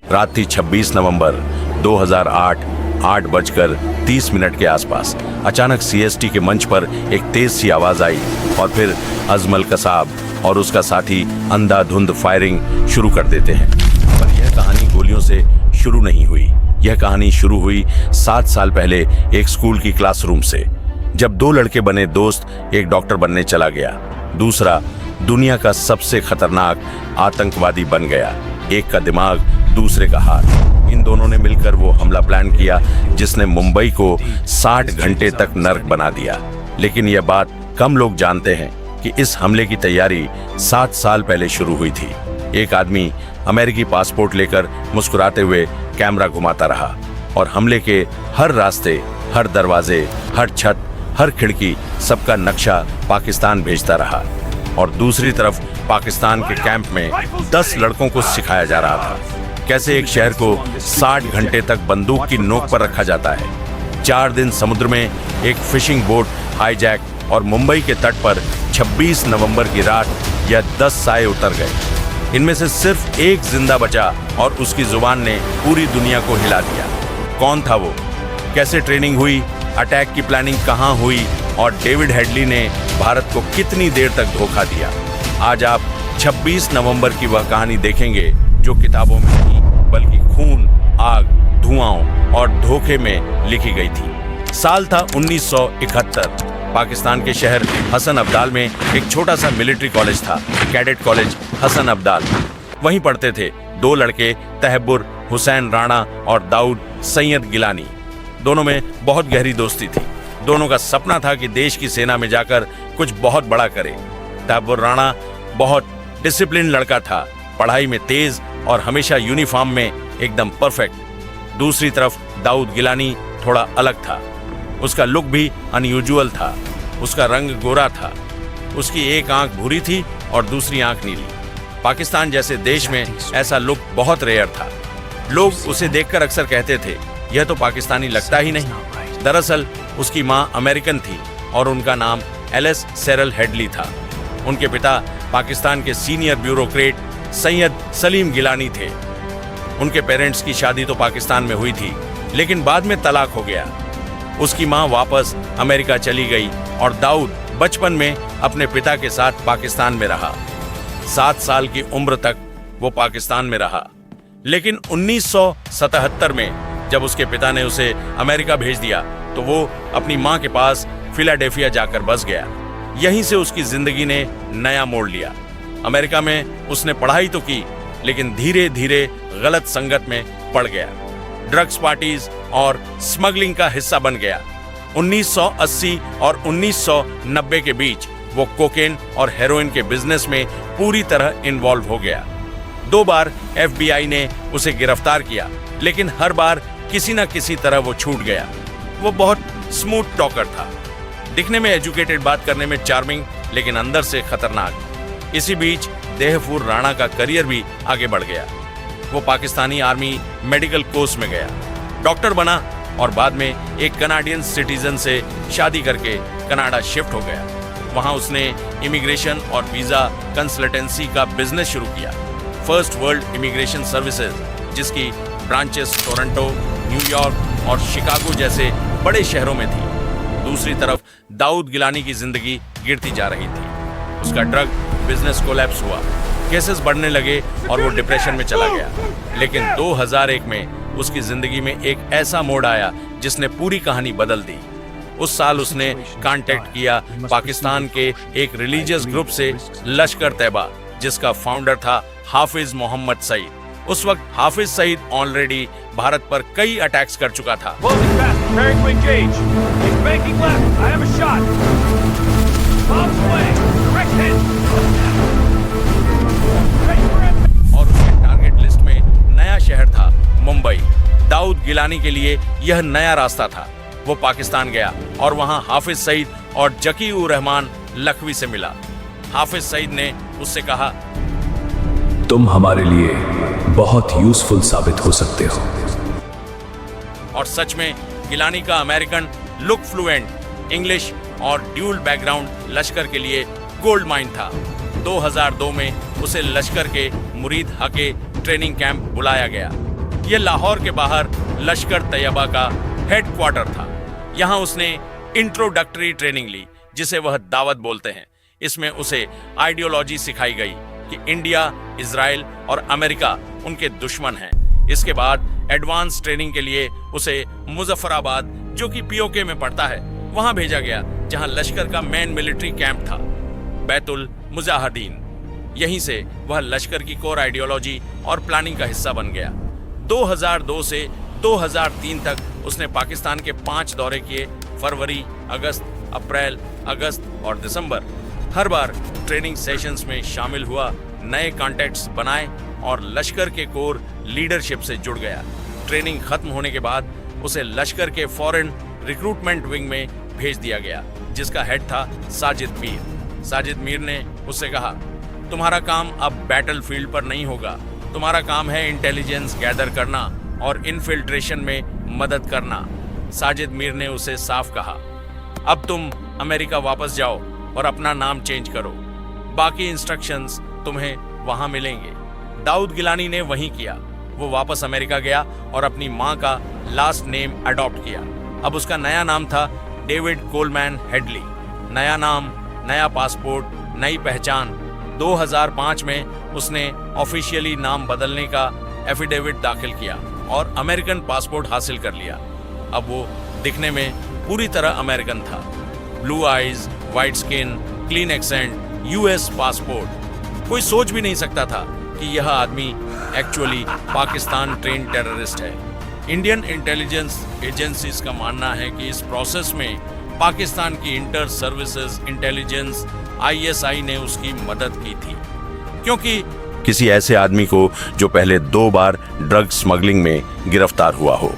रात थी 26 नवंबर 2008, 8:30 के आसपास। अचानक सीएसटी के मंच पर एक तेज सी आवाज आई और फिर अजमल कसाब और उसका साथी अंधाधुंध फायरिंग शुरू कर देते हैं। पर यह कहानी गोलियों से शुरू नहीं हुई। यह कहानी शुरू हुई 7 साल पहले एक स्कूल की क्लासरूम से, जब 2 लड़के बने दोस्त। एक डॉक्टर बनने चला गया, दूसरा दुनिया का सबसे खतरनाक आतंकवादी बन गया। एक का दिमाग, दूसरे का हाथ। इन दोनों ने मिलकर वो हमला प्लान किया जिसने मुंबई को 60 घंटे तक नर्क बना दिया। लेकिन यह बात कम लोग जानते हैं कि इस हमले की तैयारी 7 साल पहले शुरू हुई थी। एक आदमी अमेरिकी पासपोर्ट लेकर मुस्कुराते हुए कैमरा घुमाता रहा और हमले के हर रास्ते, हर दरवाजे, हर छत, हर खिड़की, सबका नक्शा पाकिस्तान भेजता रहा। और दूसरी तरफ पाकिस्तान के कैंप में 10 लड़कों को सिखाया जा रहा था कैसे एक शहर को 60 घंटे तक बंदूक की नोक पर रखा जाता है। 4 दिन समुद्र में एक फिशिंग बोट हाईजैक और मुंबई के तट पर 26 नवंबर की रात यह 10 साए उतर गए। इनमें से सिर्फ एक जिंदा बचा और उसकी जुबान ने पूरी दुनिया को हिला दिया। कौन था वो? कैसे ट्रेनिंग हुई? अटैक की प्लानिंग कहां हुई? और डेविड हेडली ने भारत को कितनी देर तक धोखा दिया? आज आप 26 नवंबर की वह कहानी देखेंगे जो किताबों में नहीं बल्कि खून, आग, धुआं और धोखे में लिखी गई थी। साल था 1971। पाकिस्तान के शहर हसन अब्दाल में एक छोटा सा मिलिट्री कॉलेज था, कैडेट कॉलेज हसन अब्दाल। वहीं पढ़ते थे 2 लड़के, तहब्बुर हुसैन राणा और दाऊद सैयद गिलानी। दोनों में बहुत गहरी दोस्ती थी। दोनों का सपना था कि देश की सेना में जाकर कुछ बहुत बड़ा करे। तहब्बुर राणा बहुत डिसिप्लिन लड़का था, पढ़ाई में तेज और हमेशा यूनिफॉर्म में एकदम परफेक्ट। दूसरी तरफ दाऊद गिलानी थोड़ा अलग था। उसका लुक भी अनयूजुअल था। उसका रंग गोरा था, उसकी एक आंख भूरी थी और दूसरी आंख नीली। पाकिस्तान जैसे देश में ऐसा लुक बहुत रेयर था। लोग उसे देखकर अक्सर कहते थे, यह तो पाकिस्तानी लगता ही नहीं। दरअसल उसकी मां अमेरिकन थी और उनका नाम एलिस सेरल हेडली था। उनके पिता पाकिस्तान के सीनियर ब्यूरोक्रेट सैयद सलीम गिलानी थे। उनके पेरेंट्स की शादी तो पाकिस्तान में हुई थी, लेकिन बाद में तलाक हो गया। उसकी मां वापस अमेरिका चली गई और दाऊद बचपन में अपने पिता के साथ पाकिस्तान में रहा। 7 साल की उम्र तक वो पाकिस्तान में रहा। लेकिन 1977 में जब उसके पिता ने उसे अमेरिका भेज दिया तो वो अपनी मां के पास फिलाडेल्फिया जाकर बस गया। यहीं से उसकी जिंदगी ने नया मोड़ लिया। अमेरिका में उसने पढ़ाई तो की, लेकिन धीरे धीरे गलत संगत में पड़ गया। ड्रग्स पार्टीज और स्मगलिंग का हिस्सा बन गया। 1980 और 1990 के बीच वो कोकेन और हेरोइन के बिजनेस में पूरी तरह इन्वॉल्व हो गया। 2 बार FBI ने उसे गिरफ्तार किया, लेकिन हर बार किसी न किसी तरह वो छूट गया। वो बहुत स्मूथ टॉकर था, दिखने में एजुकेटेड, बात करने में चार्मिंग, लेकिन अंदर से खतरनाक। इसी बीच तहब्बुर राणा का करियर भी आगे बढ़ गया। वो पाकिस्तानी आर्मी मेडिकल कोर्स में गया, डॉक्टर बना और बाद में एक कनाडियन सिटीजन से शादी करके कनाडा शिफ्ट हो गया। वहां उसने इमिग्रेशन और वीजा कंसल्टेंसी का बिजनेस शुरू किया, फर्स्ट वर्ल्ड इमिग्रेशन सर्विसेज, जिसकी ब्रांचेस टोरंटो, न्यूयॉर्क और शिकागो जैसे बड़े शहरों में थी। दूसरी तरफ दाऊद गिलानी की जिंदगी गिरती जा रही थी। उसका ड्रग बिजनेस कोलैप्स हुआ, केसेस बढ़ने लगे और वो डिप्रेशन में चला गया। लेकिन 2001 में उसकी जिंदगी में एक ऐसा मोड़ आया जिसने पूरी कहानी बदल दी। उस साल उसने कांटेक्ट किया पाकिस्तान के एक रिलीजियस ग्रुप से, लश्कर तैयबा, जिसका फाउंडर था हाफिज मोहम्मद सईद। उस वक्त हाफिज सईद ऑलरेडी भारत पर कई अटैक्स कर चुका था। और उसके टारगेट लिस्ट में नया शहर था मुंबई। दाऊद गिलानी के लिए यह नया रास्ता था। वो पाकिस्तान गया और वहां हाफिज सईद और जकी उर रहमान लखवी से मिला। हाफिज सईद ने उससे कहा, तुम हमारे लिए बहुत यूजफुल साबित हो सकते हो। और सच में गिलानी का अमेरिकन लुक, फ्लुएंट इंग्लिश और ड्यूल बैकग्राउंड लश्कर के लिए गोल्ड माइन था। 2002 में उसे लश्कर के मुरीद हके ट्रेनिंग कैंप बुलाया गया। यह लाहौर के बाहर लश्कर तैयबा का हेडक्वार्टर था। यहाँ उसने इंट्रोडक्टरी ट्रेनिंग ली, जिसे वह दावत बोलते हैं। इसमें उसे आइडियोलॉजी सिखाई गई कि इंडिया, इजराइल और अमेरिका उनके दुश्मन हैं। इसके बाद एडवांस ट्रेनिंग के लिए उसे मुजफ्फराबाद, जो कि पीओके में पड़ता है, वहां भेजा गया, जहां लश्कर का मेन मिलिट्री कैंप था, बैतुल मुजाहिदीन। यहीं से वह लश्कर की कोर आइडियोलॉजी और प्लानिंग का हिस्सा बन गया। 2002 से 2003 तक उसने पाकिस्तान के 5 दौरे किए, फरवरी, अगस्त, अप्रैल, अगस्त और दिसंबर। हर बार ट्रेनिंग सेशंस में शामिल हुआ, नए कॉन्टैक्ट्स बनाए और लश्कर के कोर लीडरशिप से जुड़ गया। ट्रेनिंग खत्म होने के बाद उसे लश्कर के फॉरेन रिक्रूटमेंट विंग में भेज दिया गया, जिसका हेड था साजिद मीर। साजिद मीर ने उससे कहा, तुम्हारा काम अब बैटलफील्ड पर नहीं होगा, तुम्हारा काम है इंटेलिजेंस गैदर करना और इन्फिल्ट्रेशन में मदद करना। साजिद मीर ने उसे साफ कहा, अब तुम अमेरिका वापस जाओ और अपना नाम चेंज करो, बाकी इंस्ट्रक्शंस तुम्हें वहां मिलेंगे। दाऊद गिलानी ने वही किया। वो वापस अमेरिका गया और अपनी मां का लास्ट नेम अडॉप्ट किया। अब उसका नया नाम था डेविड कोलमैन हेडली। नया नाम, नया पासपोर्ट, नई पहचान। 2005 में उसने ऑफिशियली नाम बदलने का एफिडेविट दाखिल किया और अमेरिकन पासपोर्ट हासिल कर लिया। अब वो दिखने में पूरी तरह अमेरिकन था। Blue eyes, white skin, clean accent, US passport. कोई सोच भी नहीं सकता था कि यह आदमी एक्चुअली पाकिस्तान ट्रेन टेररिस्ट है। इंडियन इंटेलिजेंस एजेंसीज का मानना है कि इस प्रोसेस में पाकिस्तान की इंटर सर्विसेज इंटेलिजेंस ISI ने उसकी मदद की थी, क्योंकि किसी ऐसे आदमी को जो पहले 2 बार ड्रग स्मगलिंग में गिरफ्तार हुआ हो,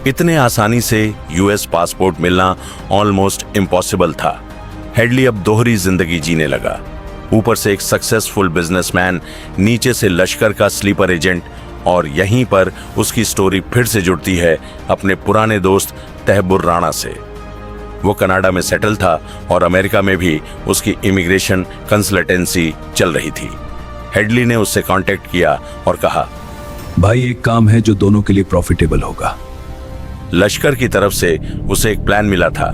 इतने आसानी से यूएस पासपोर्ट मिलना ऑलमोस्ट इम्पॉसिबल था। हेडली अब दोहरी जिंदगी जीने लगा, ऊपर से एक सक्सेसफुल बिजनेसमैन, नीचे से लश्कर का स्लीपर एजेंट, और यहीं पर उसकी स्टोरी फिर से जुड़ती है अपने पुराने दोस्त तहब्बुर राणा से। वो कनाडा में सेटल था और अमेरिका में भी उसकी इमिग्रेशन कंसल्टेंसी चल रही थी। हेडली ने उससे कांटेक्ट किया और कहा, भाई एक काम है जो दोनों के लिए प्रॉफिटेबल होगा। लश्कर की तरफ से उसे एक प्लान मिला था,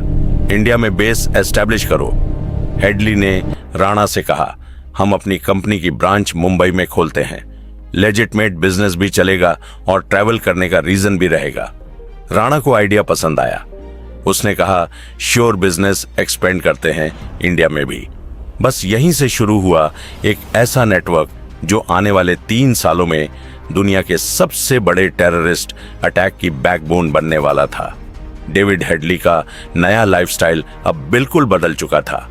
इंडिया में बेस एस्टैब्लिश करो। हेडली ने राणा से कहा, हम अपनी कंपनी की ब्रांच मुंबई में खोलते हैं, लेजिटमेट बिजनेस भी चलेगा और ट्रैवल करने का रीजन भी रहेगा। राणा को आइडिया पसंद आया। उसने कहा, श्योर, बिजनेस एक्सपेंड करते हैं इंडिया में भी। बस यहीं से शुरू हुआ एक ऐसा नेटवर्क जो आने वाले 3 सालों में दुनिया के सबसे बड़े टेररिस्ट अटैक की बैकबोन बनने वाला था। डेविड हेडली का नया लाइफस्टाइल अब बिल्कुल बदल चुका था।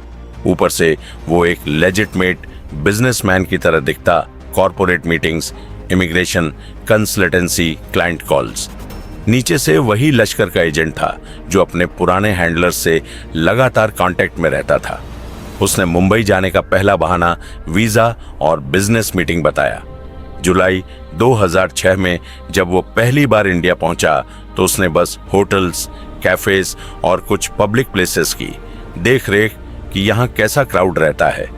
ऊपर से वो एक लेजिटमेट बिजनेसमैन की तरह दिखता। Corporate meetings, immigration, consultancy, client calls. नीचे से वही लश्कर का एजेंट था जो अपने पुराने हैंडलर्स से लगातार कांटेक्ट में रहता था। उसने मुंबई जाने का पहला बहाना वीजा और बिजनेस मीटिंग बताया। जुलाई 2006 में जब वो पहली बार इंडिया पहुंचा तो उसने बस होटल्स, कैफेज और कुछ पब्लिक प्लेसेस की देख रेख कि यहाँ कैसा क्राउड रहता है,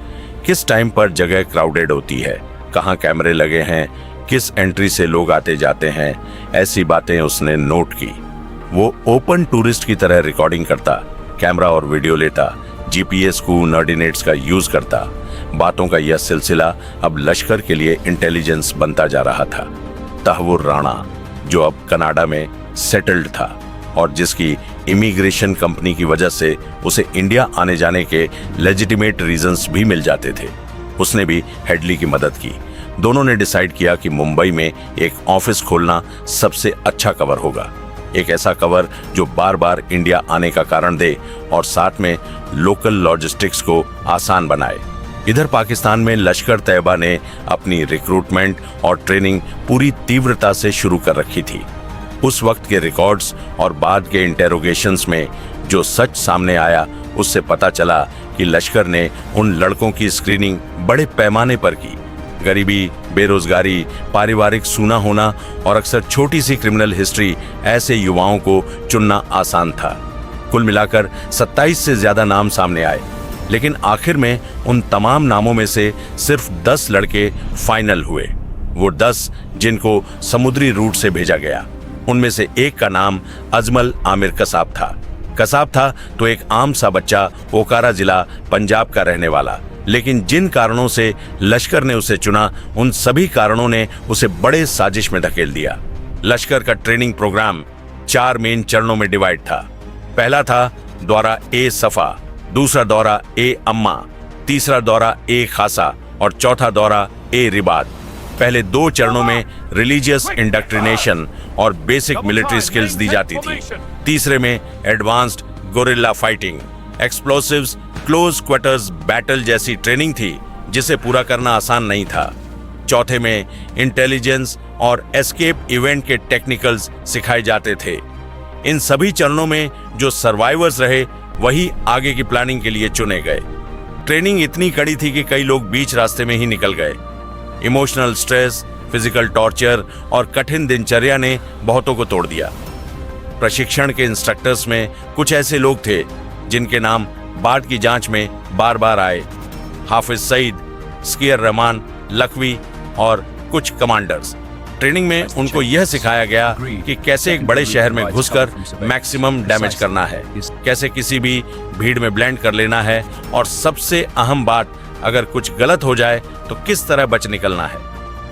किस टाइम पर जगह क्राउडेड होती है, कहाँ कैमरे लगे हैं, किस एंट्री से लोग आते जाते हैं। ऐसी बातें उसने नोट की। वो ओपन टूरिस्ट की तरह रिकॉर्डिंग करता, कैमरा और वीडियो लेता, जीपीएस कोऑर्डिनेट्स का यूज करता। बातों का यह सिलसिला अब लश्कर के लिए इंटेलिजेंस बनता जा रहा था। तहव्वुर राणा, जो अब कनाडा में सेटल्ड था और जिसकी इमिग्रेशन कंपनी की वजह से उसे इंडिया आने जाने के लेजिटिमेट रीजंस भी मिल जाते थे, उसने भी हेडली की मदद की। दोनों ने डिसाइड किया कि मुंबई में एक ऑफिस खोलना सबसे अच्छा कवर होगा, एक ऐसा कवर जो बार बार इंडिया आने का कारण दे और साथ में लोकल लॉजिस्टिक्स को आसान बनाए। इधर पाकिस्तान में लश्कर तैयबा ने अपनी रिक्रूटमेंट और ट्रेनिंग पूरी तीव्रता से शुरू कर रखी थी। उस वक्त के रिकॉर्ड्स और बाद के इंटेरोगेशंस में जो सच सामने आया, उससे पता चला कि लश्कर ने उन लड़कों की स्क्रीनिंग बड़े पैमाने पर की। गरीबी, बेरोजगारी, पारिवारिक सूना होना और अक्सर छोटी सी क्रिमिनल हिस्ट्री, ऐसे युवाओं को चुनना आसान था। कुल मिलाकर 27 से ज्यादा नाम सामने आए। लेकिन आखिर में उन तमाम नामों में से सिर्फ 10 लड़के फाइनल हुए। वो 10 जिनको समुद्री रूट से भेजा गया। उनमें से एक का नाम अजमल आमिर कसाब था। कसाब था तो एक आम सा बच्चा, ओकारा जिला पंजाब का रहने वाला, लेकिन जिन कारणों से लश्कर ने उसे चुना, उन सभी कारणों ने उसे बड़े साजिश में धकेल दिया। लश्कर का ट्रेनिंग प्रोग्राम 4 मेन चरणों में डिवाइड था। पहला था दौरा ए सफा, दूसरा दौरा ए अम्मा, तीसरा दौरा ए खासा और चौथा दौरा ए रिबाद। पहले 2 चरणों में रिलीजियस इंडक्ट्रिनेशन और बेसिक मिलिट्री स्किल्स दी जाती थी। तीसरे में advanced gorilla fighting, explosives, close quarters battle जैसी ट्रेनिंग थी, जिसे पूरा करना आसान नहीं था। चौथे में इंटेलिजेंस और एस्केप इवेंट के टेक्निकल्स सिखाए जाते थे। इन सभी चरणों में जो सर्वाइवर्स रहे, वही आगे की प्लानिंग के लिए चुने गए। ट्रेनिंग इतनी कड़ी थी कि कई लोग बीच रास्ते में ही निकल गए। इमोशनल स्ट्रेस, फिजिकल टॉर्चर और कठिन दिनचर्या ने बहुतों को तोड़ दिया। प्रशिक्षण के इंस्ट्रक्टर्स में कुछ ऐसे लोग थे जिनके नाम बाद की जांच में बार बार आए। हाफिज सईद, स्कियर रहमान, लखवी और कुछ कमांडर्स। ट्रेनिंग में उनको यह सिखाया गया कि कैसे एक बड़े शहर में घुसकर मैक्सिमम डैमेज करना है, कैसे किसी भी भीड़ में ब्लेंड कर लेना है, और सबसे अहम बात, अगर कुछ गलत हो जाए तो किस तरह बच निकलना है।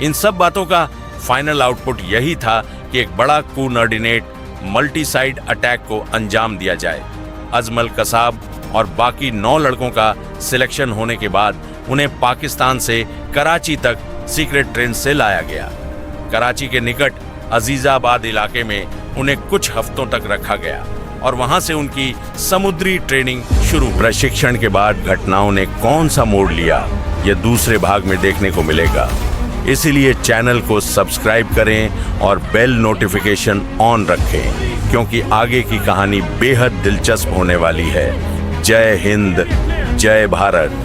इन सब बातों का फाइनल आउटपुट यही था कि एक बड़ा कोऑर्डिनेट मल्टी साइड अटैक को अंजाम दिया जाए। अजमल कसाब और बाकी 9 लड़कों का सिलेक्शन होने के बाद उन्हें पाकिस्तान से कराची तक सीक्रेट ट्रेन से लाया गया। कराची के निकट अजीजाबाद इलाके में उन्हें कुछ हफ्तों तक रखा गया और वहां से उनकी समुद्री ट्रेनिंग शुरू। प्रशिक्षण के बाद घटनाओं ने कौन सा मोड़ लिया, यह दूसरे भाग में देखने को मिलेगा। इसीलिए चैनल को सब्सक्राइब करें और बेल नोटिफिकेशन ऑन रखें, क्योंकि आगे की कहानी बेहद दिलचस्प होने वाली है। जय हिंद, जय भारत।